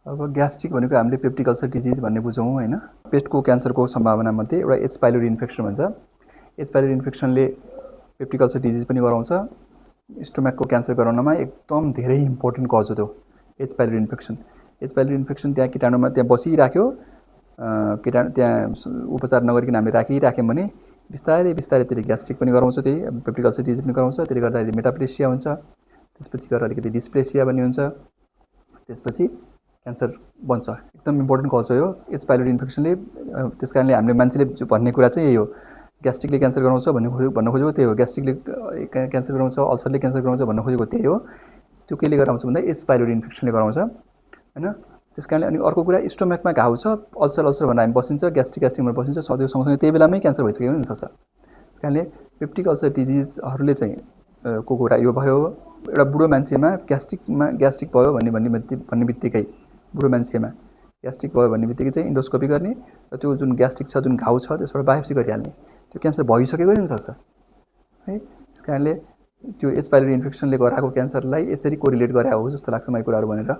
अब ग्यास्ट्रिक भनेको हामीले पेप्टिक अल्सर डिजिज भन्ने बुझौँ हैन। पेटको क्यान्सरको सम्भावनामध्ये एउटा एच पाइलोरी इन्फेक्सन भन्छ। एच पाइलोरी इन्फेक्सनले पेप्टिक अल्सर डिजिज पनि गराउँछ। स्टोमकको क्यान्सर गराउनमा एकदम धेरै इम्पोर्टेन्ट कज हो त्यो H pylori infection. H pylori infection त्यहाँ कीटाणुमा त्यहाँ बसिराख्यो, कीटाणु त्यहाँ उपचार नगरिकन हामीले राखिराख्यौँ भने बिस्तारै बिस्तारै त्यसले ग्यास्ट्रिक पनि गराउँछ, त्यही पेप्टिक अल्सर डिजिज पनि गराउँछ। त्यसले गर्दाखेरि मेटाप्लेसिया हुन्छ, त्यसपछि गएर अलिकति डिस्प्लेसिया पनि हुन्छ, त्यसपछि क्यान्सर बन्छ। एकदम इम्पोर्टेन्ट कज हो यो एच पाइलोरी इन्फेक्सनले। त्यस कारणले हामीले मान्छेले भन्ने कुरा चाहिँ यही हो, ग्यास्ट्रिकले क्यान्सर गराउँछ भन्न खोजेको त्यही हो। ग्यास्ट्रिकले क्यान्सर गराउँछ, अल्सरले क्यान्सर गराउँछ भन्न खोजेको त्यही हो। त्यो केले गराउँछ भन्दा एच पाइलोरी इन्फेक्सनले गराउँछ हैन। त्यस कारणले अनि अर्को कुरा, स्टोमकमा घाउ छ, अल्सर भनेर हामी बसिन्छ, ग्यास्ट्रिकमा बसिन्छ, सधैँ सँगसँगै त्यही बेलामै क्यान्सर भइसकेको पनि हुनसक्छ। त्यस कारणले पेप्टिक अल्सर डिजिजहरूले चाहिँ को कुरा यो भयो। एउटा बुढो मान्छेमा ग्यास्ट्रिक भयो भन्ने बित्तिकै बुढो मान्छेमा ग्यास्ट्रिक भयो भन्ने बित्तिकै चाहिँ इन्डोस्कोपी गर्ने र त्यो जुन ग्यास्ट्रिक छ, जुन घाउ छ, त्यसबाट बायोप्सी गरिहाल्ने। त्यो क्यान्सर भइसकेको पनि हुनसक्छ है। त्यस कारणले त्यो एच पाइलोरी इन्फेक्सनले गराएको क्यान्सरलाई यसरी कोरिलेट गराएको हो जस्तो लाग्छ मलाई कुराहरू भनेर।